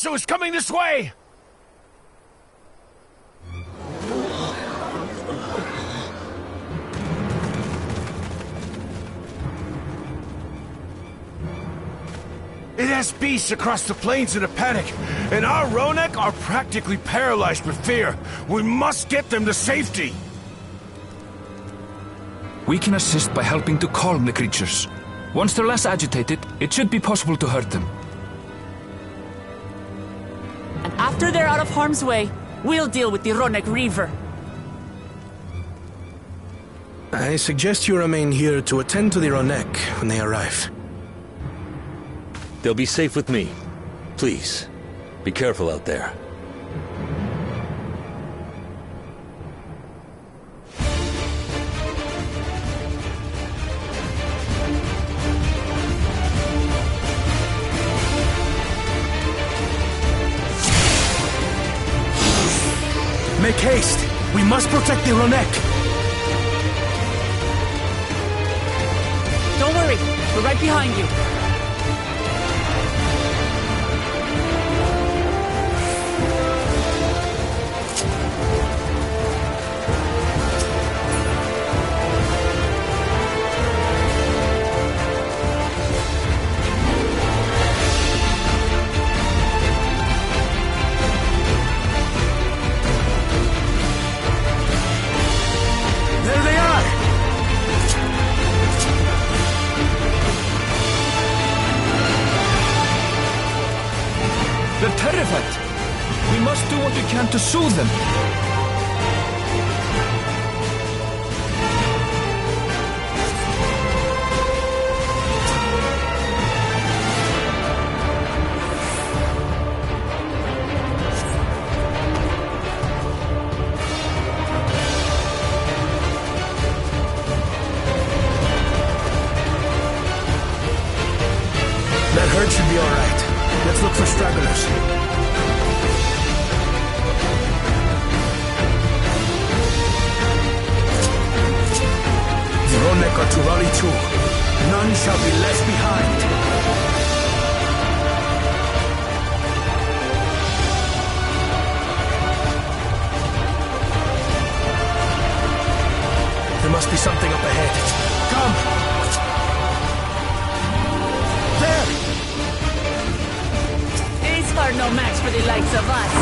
Zetsu is coming this way! It has beasts across the plains in a panic, and our Ronek are practically paralyzed with fear. We must get them to safety! We can assist by helping to calm the creatures. Once they're less agitated, it should be possible to hurt them. And after they're out of harm's way, we'll deal with the Ronek Reaver. I suggest you remain here to attend to the Ronek when they arrive. They'll be safe with me. Please, be careful out there. Make haste! We must protect the Ronek! Don't worry, we're right behind you. They're terrified. We must do what we can to soothe them. That herd should be all right. Let's look for stragglers. The Ronek are to rally too. None shall be left behind. There must be something up ahead. Come! Are no match for the likes of us.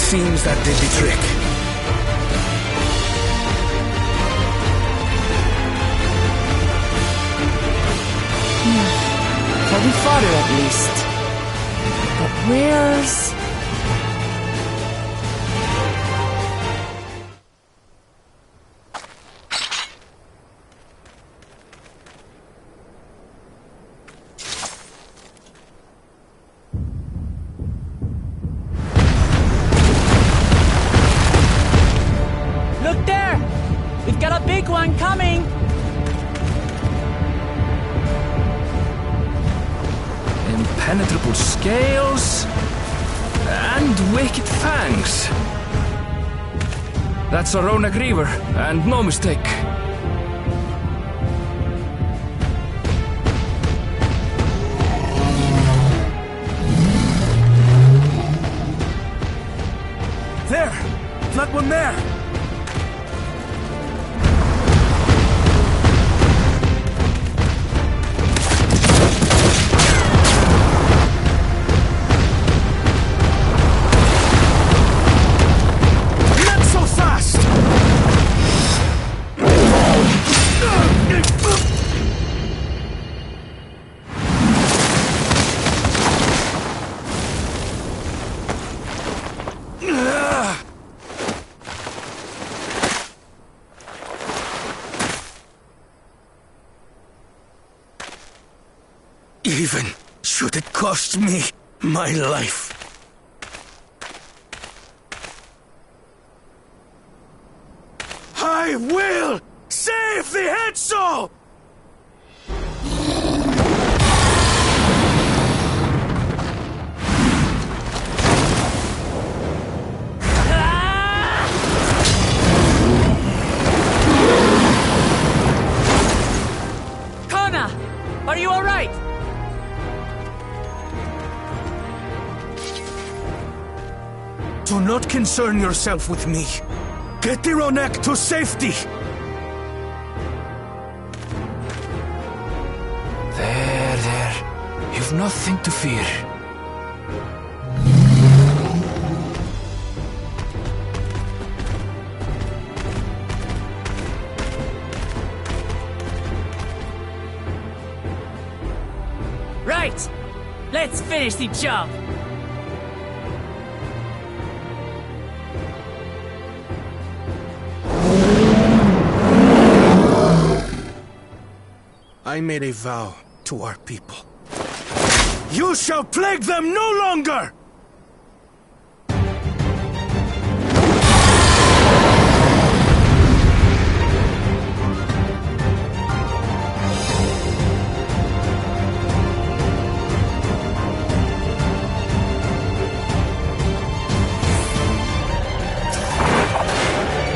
seems that did the trick. Heavy fodder at least. But where's... Look there! We've got a big one coming! Impenetrable scales and wicked fangs. That's a Ronak Reaver, and no mistake. There! That one there! Even should it cost me my life. I will save the Hetzel! Kona! Are you alright? Do not concern yourself with me. Get the Ronek to safety! There. You've nothing to fear. Right! Let's finish the job! I made a vow to our people. You shall plague them no longer!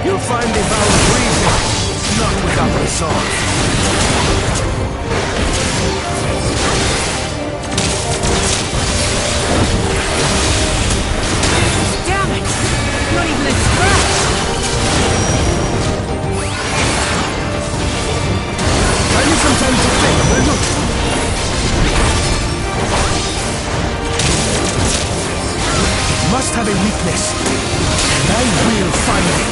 You'll find the vow breathing, not without resolve. Damn it! Not even a scratch! I need some time to think, will you? Must have a weakness. And I will find it.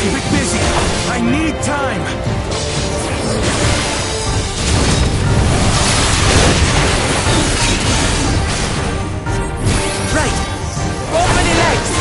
Keep it busy. I need time. Right! Open the legs!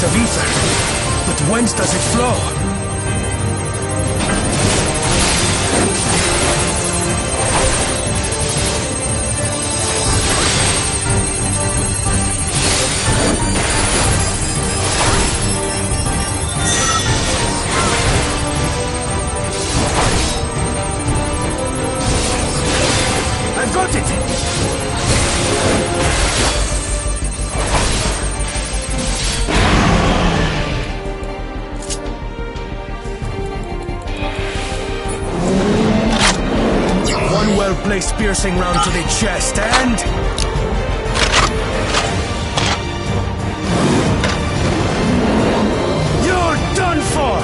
of ether. But whence does it flow? I've got it! One well-placed piercing round to the chest, and... You're done for!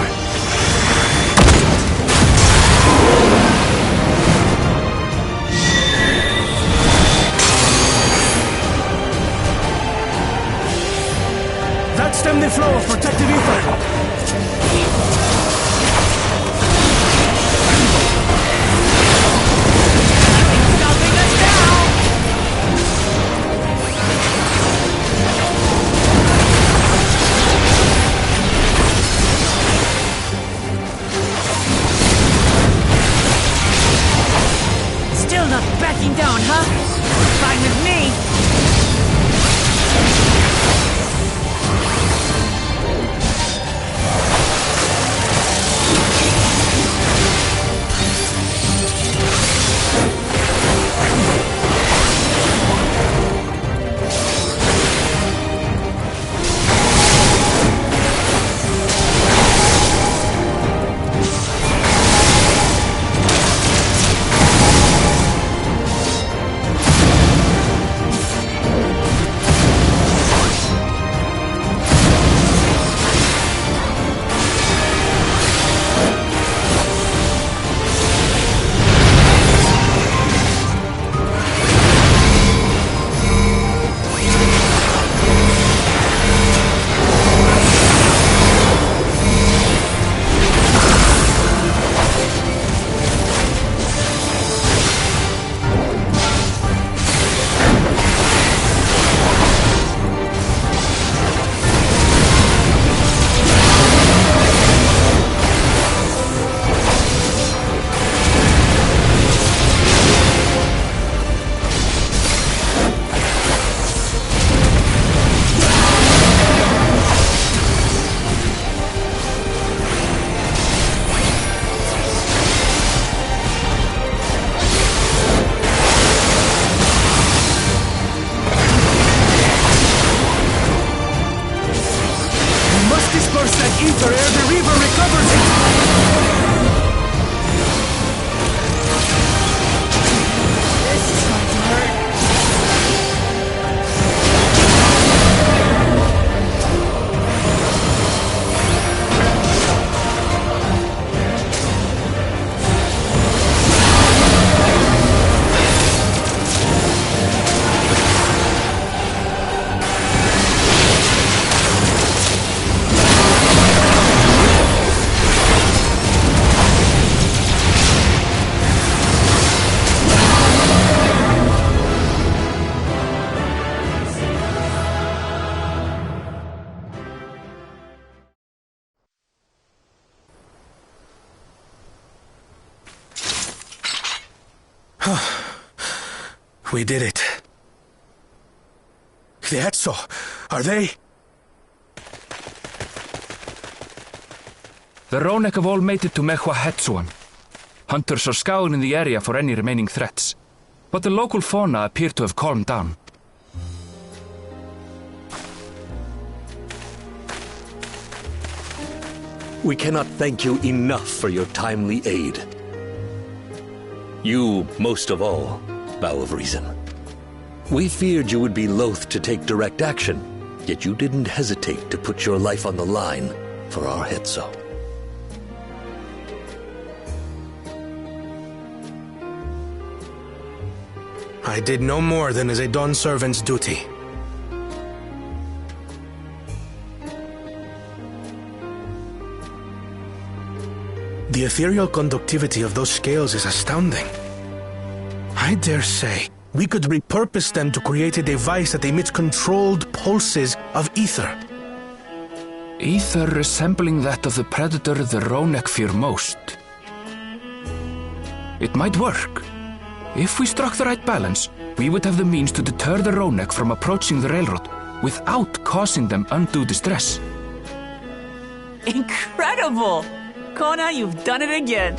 That stemmed the flow of protective ether. Stopping us now! Still not backing down, huh? Fine with me. Disperse that ether ere the Reaver recovers it! This is going to hurt. We did it. Ffxiv, are they? The Ronek have all made it to Ffxiv. Hunters are scouring the area for any remaining threats, but the local fauna appear to have calmed down. We cannot thank you enough for your timely aid. You, most of all, Bow of Reason. We feared you would be loath to take direct action, yet you didn't hesitate to put your life on the line for our Hetso. I did no more than is a Dawn servant's duty. The ethereal conductivity of those scales is astounding. I dare say we could repurpose them to create a device that emits controlled pulses of ether. Ether resembling that of the predator the Ronek fear most. It might work. If we struck the right balance, we would have the means to deter the Ronek from approaching the railroad without causing them undue distress. Incredible! Kona, you've done it again.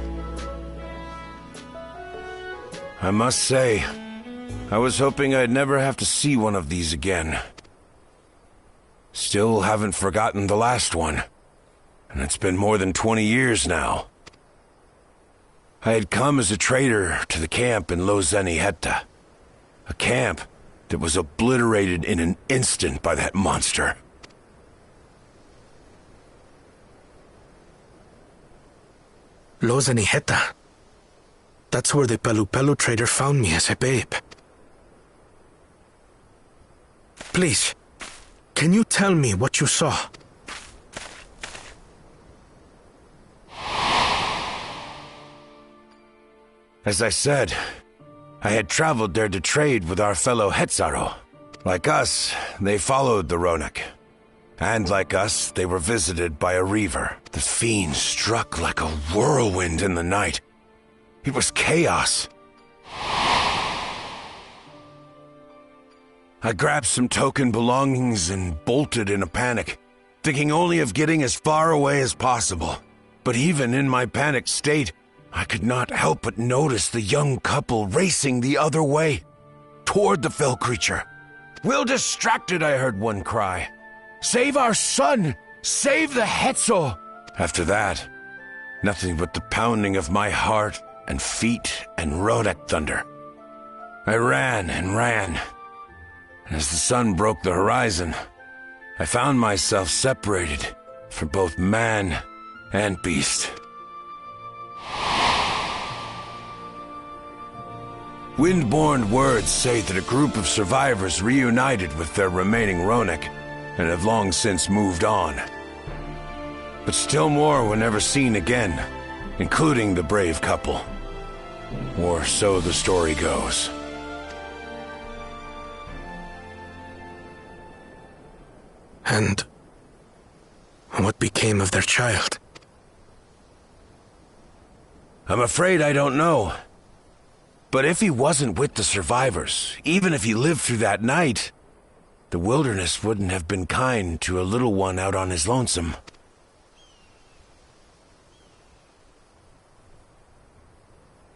I must say, I was hoping I'd never have to see one of these again. Still haven't forgotten the last one, and it's been more than 20 years now. I had come as a trader to the camp in Ffxiv, a camp that was obliterated in an instant by that monster. Ffxiv. That's where the Pelu trader found me as a babe. Please, can you tell me what you saw? As I said, I had traveled there to trade with our fellow Hetzaro. Like us, they followed the Ronek. And like us, they were visited by a reaver. The fiend struck like a whirlwind in the night. It was chaos. I grabbed some token belongings and bolted in a panic, thinking only of getting as far away as possible. But even in my panicked state, I could not help but notice the young couple racing the other way, toward the fell creature. "We're distracted," I heard one cry. "Save our son! Save the Hetzo!" After that, nothing but the pounding of my heart and feet and Ronek thunder. I ran and ran. And as the sun broke the horizon, I found myself separated from both man and beast. Windborne words say that a group of survivors reunited with their remaining Ronek and have long since moved on. But still more were never seen again, including the brave couple. Or so the story goes. And what became of their child? I'm afraid I don't know. But if he wasn't with the survivors, even if he lived through that night, the wilderness wouldn't have been kind to a little one out on his lonesome.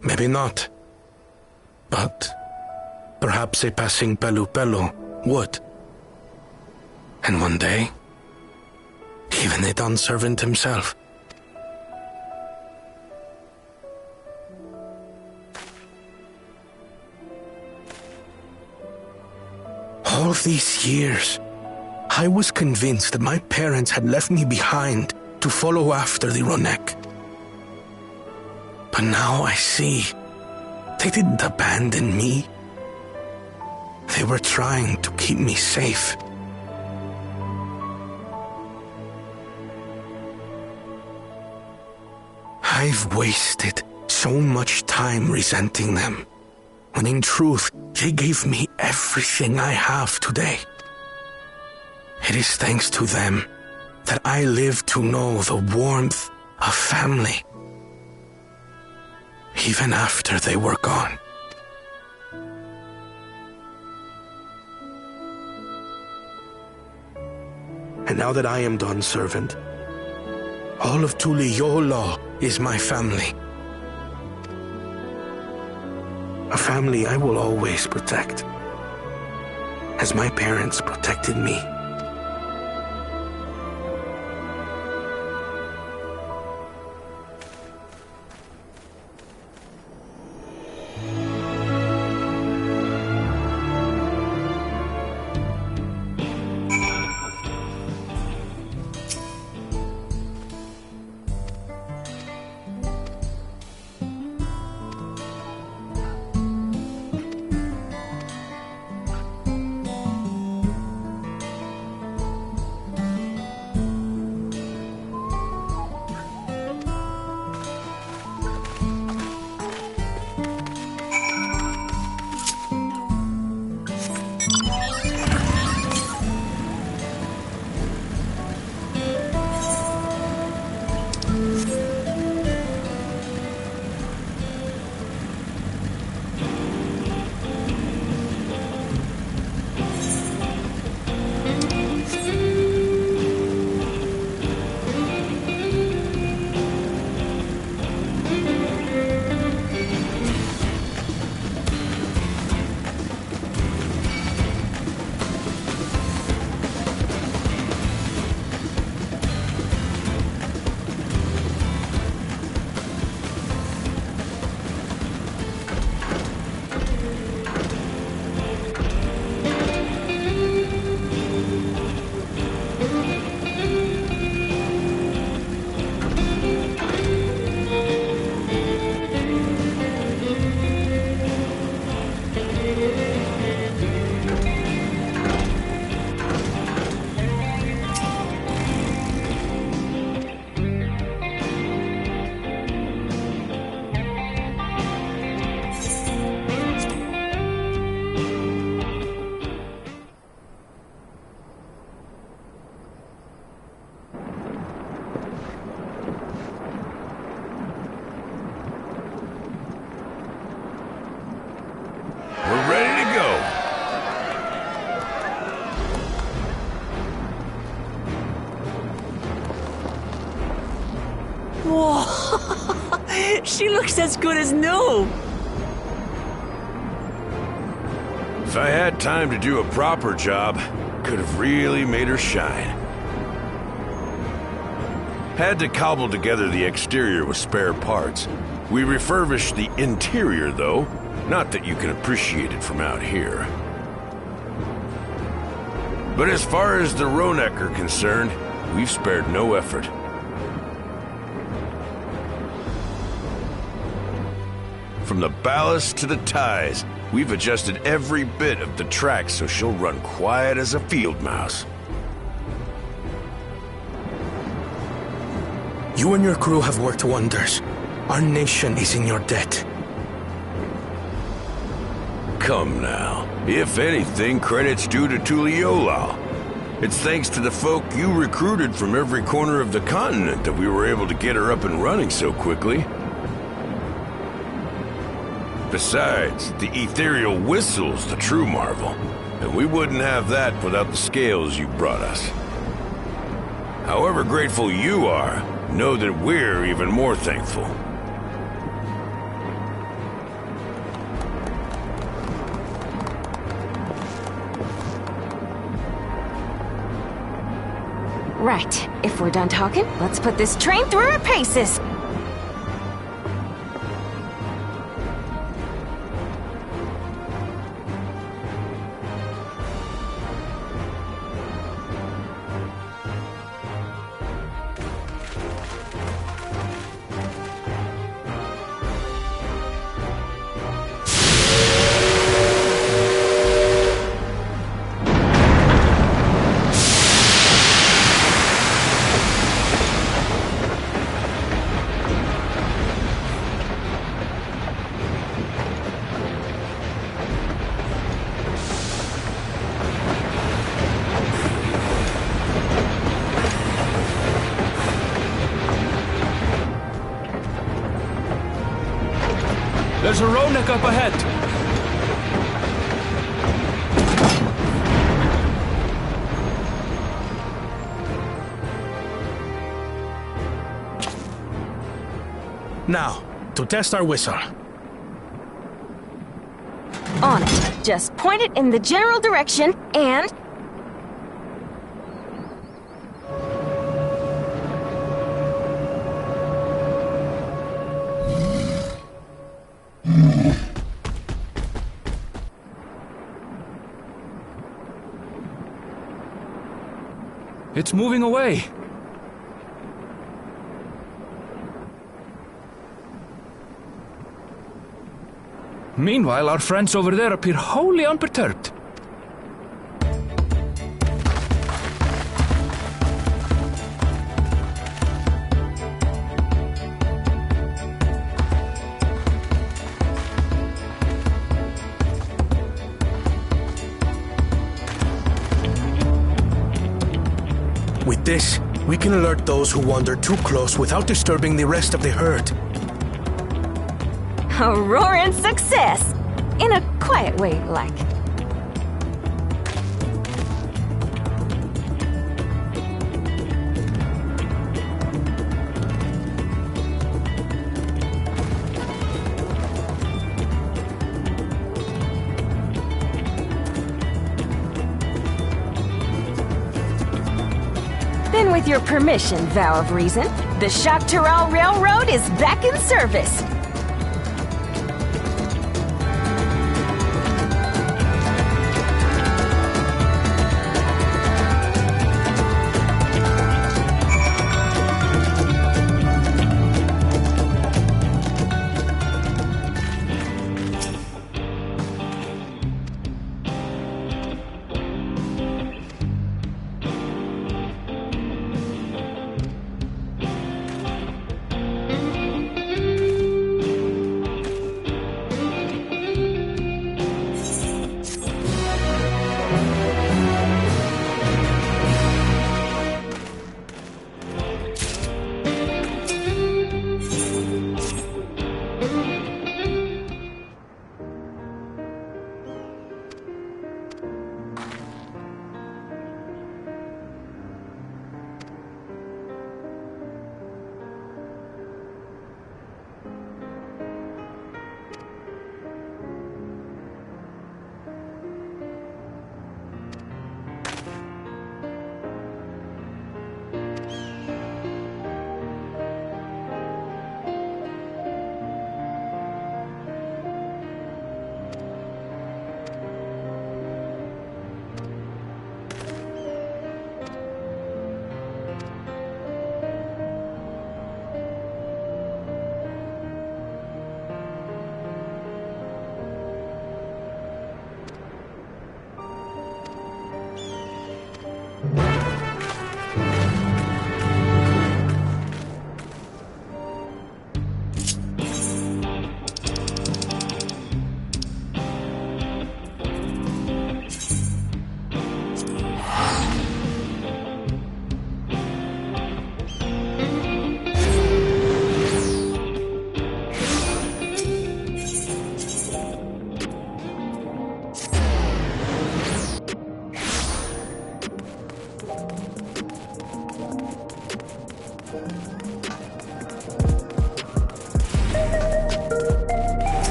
Maybe not. But perhaps a passing Pelu would. And one day, even a Dawn servant himself. All these years, I was convinced that my parents had left me behind to follow after the Ronek. But now I see, they didn't abandon me. They were trying to keep me safe. I've wasted so much time resenting them, when in truth, they gave me everything I have today. It is thanks to them that I live to know the warmth of family, even after they were gone. And now that I am Dawn's servant, all of Tuliyola is my family. A family I will always protect, as my parents protected me. She looks as good as new. If I had time to do a proper job, could have really made her shine. Had to cobble together the exterior with spare parts. We refurbished the interior, though. Not that you can appreciate it from out here. But as far as the Ronek are concerned, we've spared no effort. From the ballast to the ties, we've adjusted every bit of the track so she'll run quiet as a field mouse. You and your crew have worked wonders. Our nation is in your debt. Come now. If anything, credit's due to Tuliolal. It's thanks to the folk you recruited from every corner of the continent that we were able to get her up and running so quickly. Besides, the ethereal whistle's the true marvel, and we wouldn't have that without the scales you brought us. However grateful you are, know that we're even more thankful. Right, if we're done talking, let's put this train through her paces. There's a Ronek up ahead. Now, to test our whistle. On it. Just point it in the general direction and... It's moving away. Meanwhile, our friends over there appear wholly unperturbed. With this, we can alert those who wander too close without disturbing the rest of the herd. a roaring success! In a quiet way, like. Then with your permission, Vow of Reason, the Shaktaral Railroad is back in service.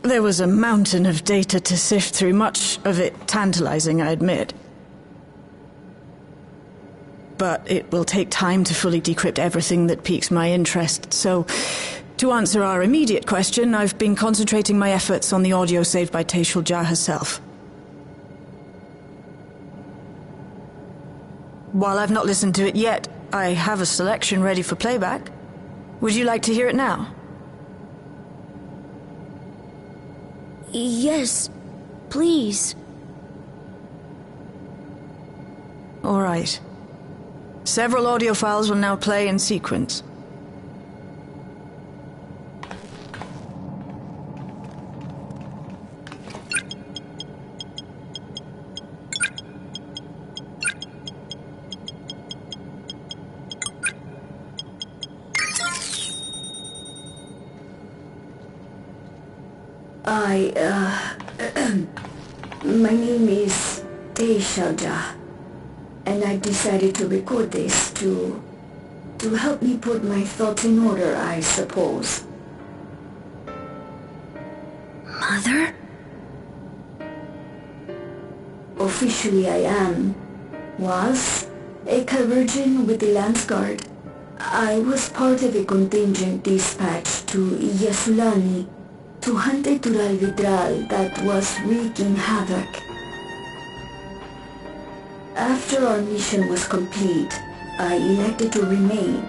There was a mountain of data to sift through, much of it tantalizing, I admit. But it will take time to fully decrypt everything that piques my interest, so to answer our immediate question, I've been concentrating my efforts on the audio saved by Taishul Jah herself. While I've not listened to it yet, I have a selection ready for playback. Would you like to hear it now? Yes, please. All right. Several audio files will now play in sequence. My name is Taishul Jah, and I decided to record this to help me put my thoughts in order, I suppose. Mother? Officially I was a Virgin with the Lance Guard. I was part of a contingent dispatched to Yasulani to hunt a Tural Vidral that was wreaking havoc. After our mission was complete, I elected to remain.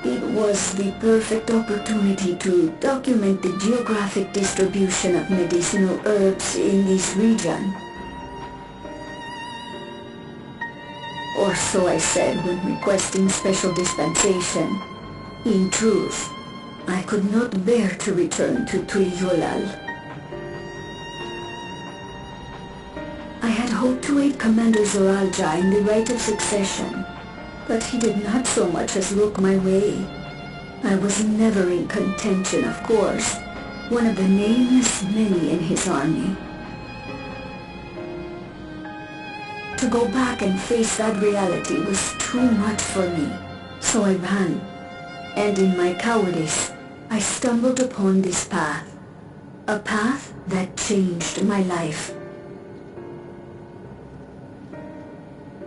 It was the perfect opportunity to document the geographic distribution of medicinal herbs in this region. Or so I said when requesting special dispensation. In truth, I could not bear to return to Tuliyolal. I had hoped to aid Commander Zoralja in the right of succession, but he did not so much as look my way. I was never in contention, of course, one of the nameless many in his army. To go back and face that reality was too much for me, so I ran, and in my cowardice, I stumbled upon this path, a path that changed my life.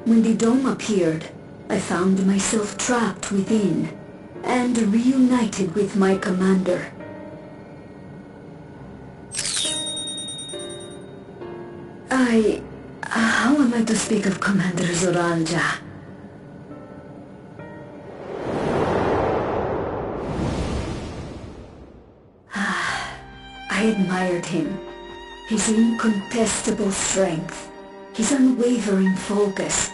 When the dome appeared, I found myself trapped within and reunited with my commander. How am I to speak of Commander Zoralja? I admired him, his incontestable strength, his unwavering focus.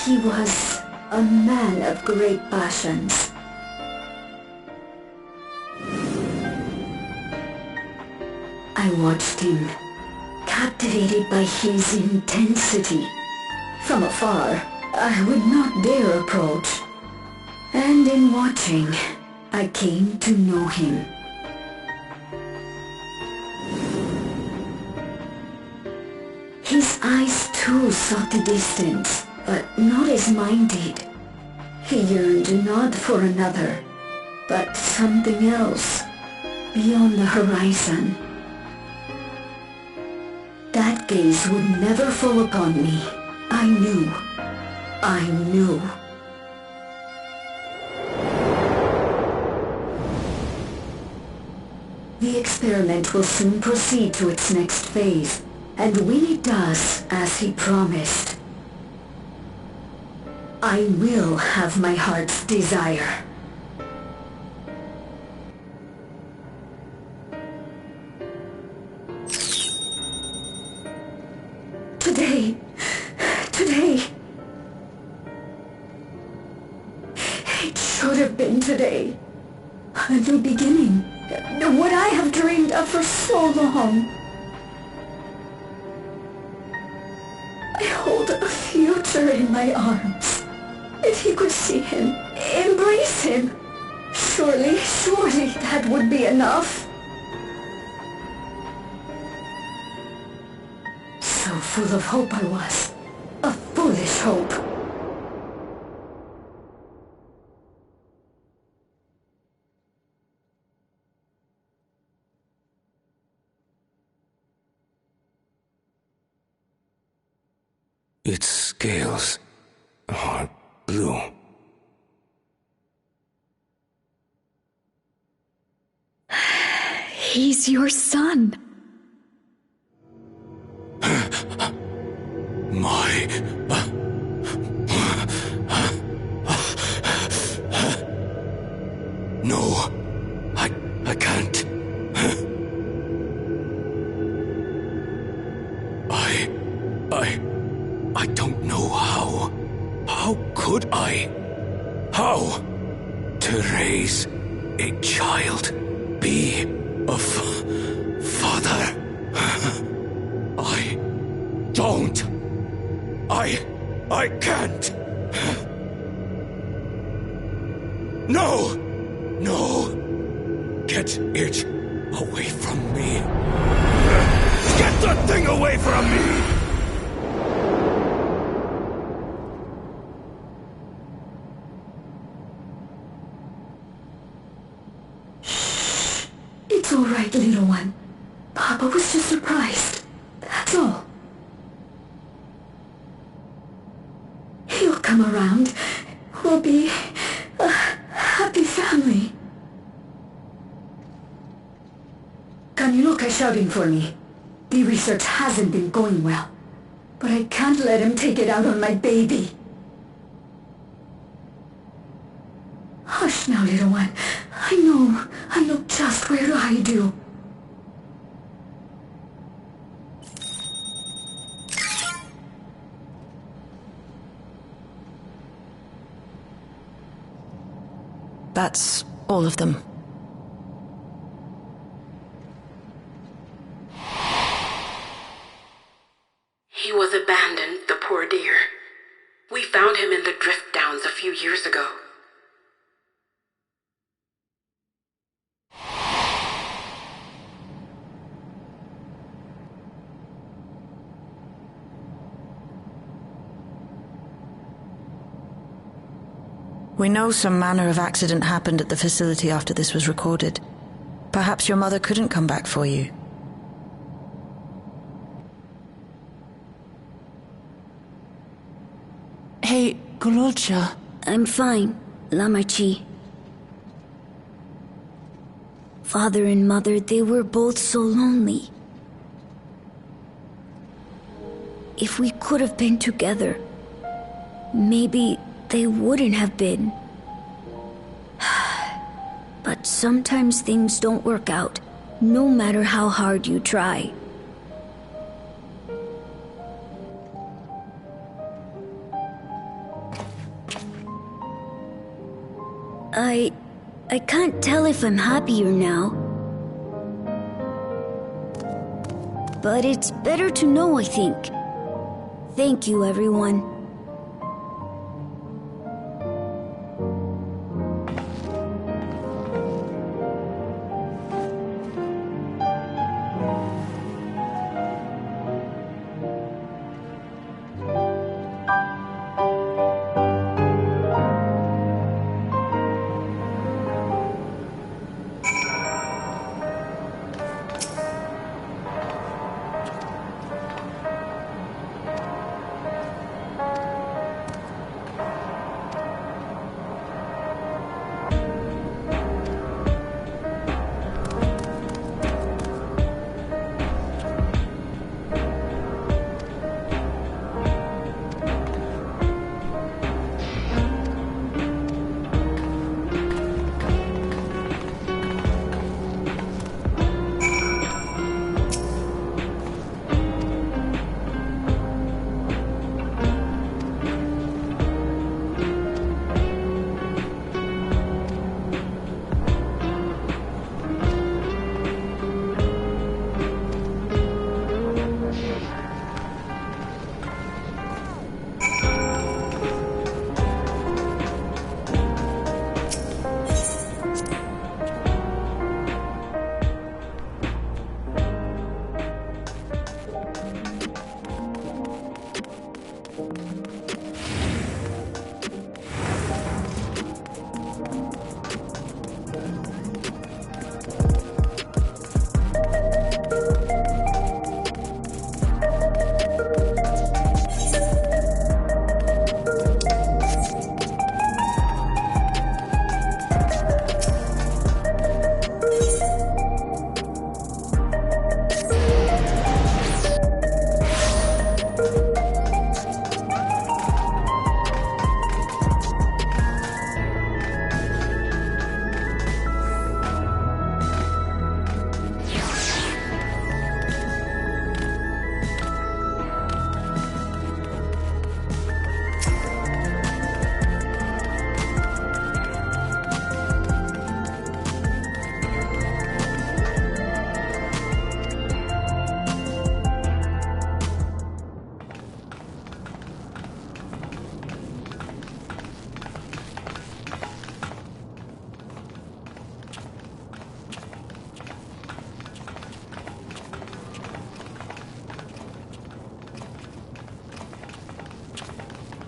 He was a man of great passions. I watched him, captivated by his intensity. From afar, I would not dare approach. And in watching, I came to know him. His eyes too sought the distance, but not as mine did. He yearned not for another, but something else, beyond the horizon. That gaze would never fall upon me. I knew. The experiment will soon proceed to its next phase, and when it does, as he promised, I will have my heart's desire. Today. It should have been today. A new beginning. What I have dreamed of for so long. I hold a future in my arms. If he could see him, embrace him, surely that would be enough. So full of hope I was. A foolish hope. Its scales are blue. He's your son. No, I can't. I don't know how. How could I? How? To raise a child, be a father. I don't. I can't. No! Get it away from me. Get that thing away from me! It's all right, little one. Papa was just surprised. That's all. He'll come around. We'll be a happy family. Kaniluka's shouting for me. The research hasn't been going well. But I can't let him take it out on my baby. Hush now, little one. I know just where to hide you. That's all of them. He was abandoned, the poor dear. We found him in the drift downs a few years ago. We know some manner of accident happened at the facility after this was recorded. Perhaps your mother couldn't come back for you. Hey, Gololcha. I'm fine, Lamarchi. Father and mother, they were both so lonely. If we could have been together, maybe they wouldn't have been. But sometimes things don't work out, no matter how hard you try. I can't tell if I'm happier now. But it's better to know, I think. Thank you, everyone.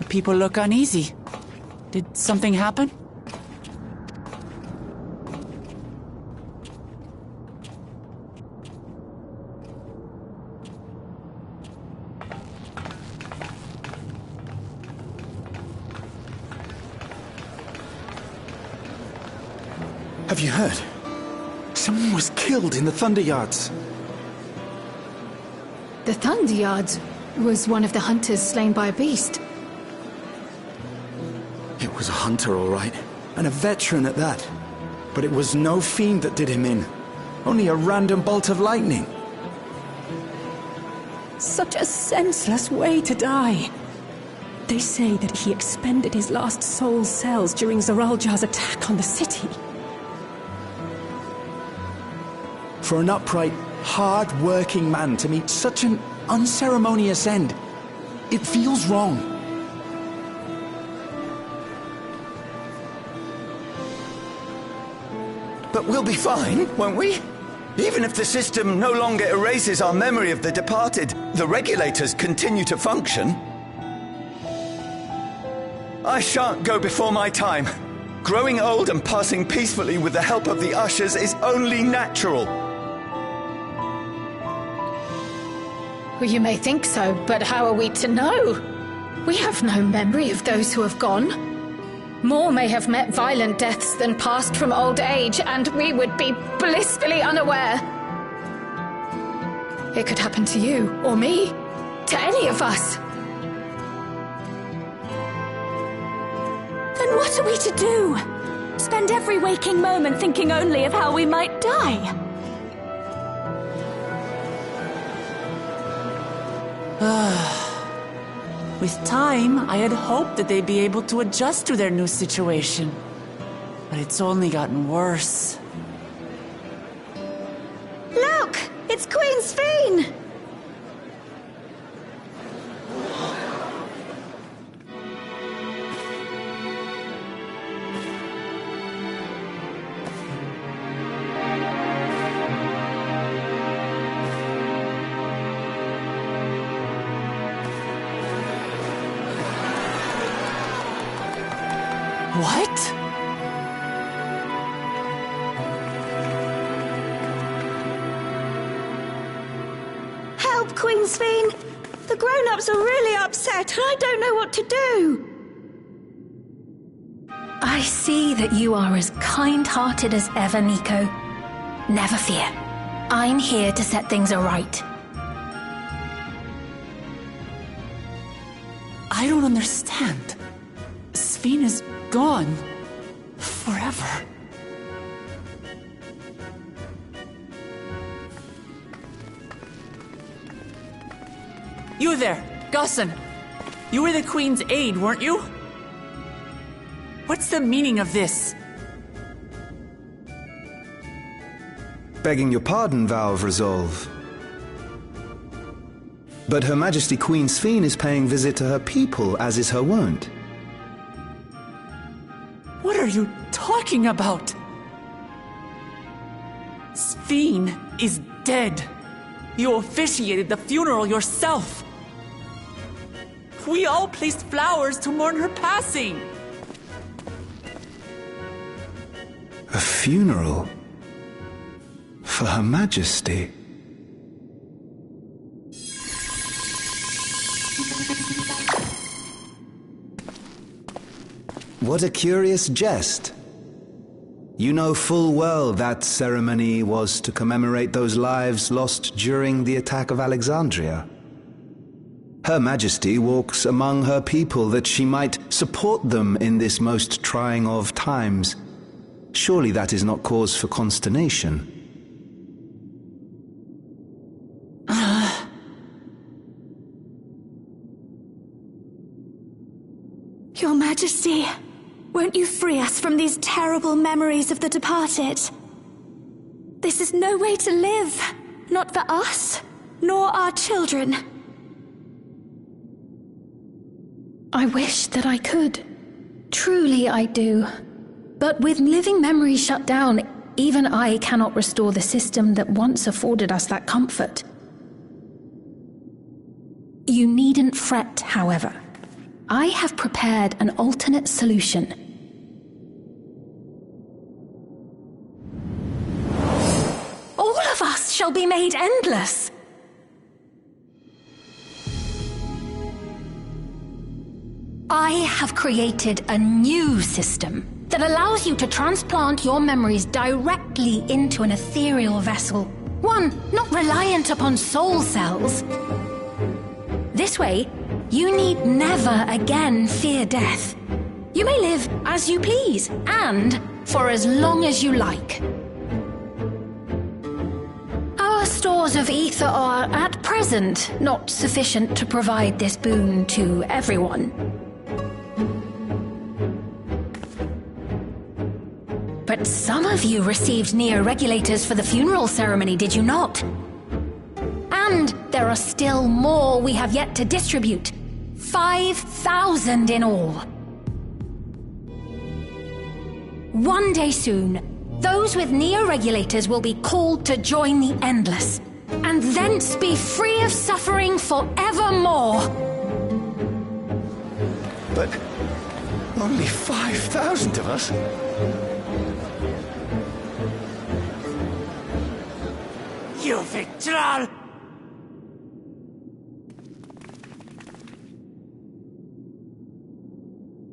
people look uneasy. Did something happen? Have you heard? Someone was killed in the Thunder Yards. The Thunder Yards was one of the hunters slain by a beast. It was a hunter, all right. And a veteran at that. But it was no fiend that did him in. Only a random bolt of lightning. Such a senseless way to die. They say that he expended his last soul cells during Zoraljar's attack on the city. For an upright, hard-working man to meet such an unceremonious end, it feels wrong. But we'll be fine, won't we? Even if the system no longer erases our memory of the departed, the regulators continue to function. I shan't go before my time. Growing old and passing peacefully with the help of the ushers is only natural. Well, you may think so, but how are we to know? We have no memory of those who have gone. More may have met violent deaths than passed from old age, and we would be blissfully unaware. It could happen to you, or me, to any of us. Then what are we to do? Spend every waking moment thinking only of how we might die? With time, I had hoped that they'd be able to adjust to their new situation. But it's only gotten worse. Look! It's Queen Ffxiv! What? Help, Queen Ffxiv! The grown-ups are really upset and I don't know what to do! I see that you are as kind-hearted as ever, Nico. Never fear. I'm here to set things aright. I don't understand. Ffxiv is gone. Forever. You there, Gusson. You were the Queen's aide, weren't you? What's the meaning of this? Begging your pardon, Vow of Resolve. But Her Majesty Queen Ffxiv is paying visit to her people, as is her wont. What are you talking about? Ffxiv is dead. You officiated the funeral yourself. We all placed flowers to mourn her passing. A funeral? For Her Majesty? What a curious jest. You know full well that ceremony was to commemorate those lives lost during the attack of Alexandria. Her Majesty walks among her people that she might support them in this most trying of times. Surely that is not cause for consternation. Your Majesty, won't you free us from these terrible memories of the departed? This is no way to live, not for us, nor our children. I wish that I could. Truly I do. But with living memories shut down, even I cannot restore the system that once afforded us that comfort. You needn't fret, however. I have prepared an alternate solution. All of us shall be made endless. I have created a new system that allows you to transplant your memories directly into an ethereal vessel. One not reliant upon soul cells. This way, you need never again fear death. You may live as you please, and for as long as you like. Our stores of ether are, at present, not sufficient to provide this boon to everyone. But some of you received neo-regulators for the funeral ceremony, did you not? And there are still more we have yet to distribute. 5,000 in all. One day soon, those with neo-regulators will be called to join the Endless, and thence be free of suffering forevermore. But only 5,000 of us? You Victral!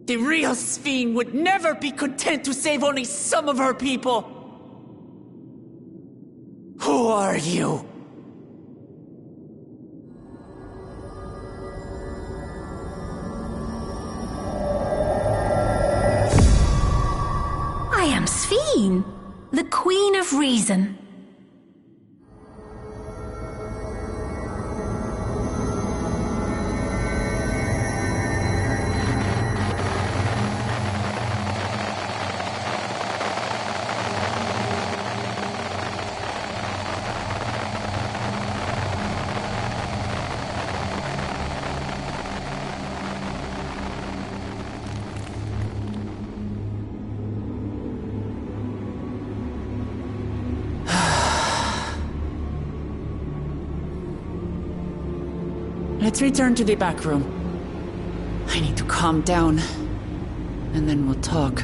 The real Ffxiv would never be content to save only some of her people. Who are you? I am Ffxiv, the Queen of Reason. Let's return to the back room. I need to calm down, and then we'll talk.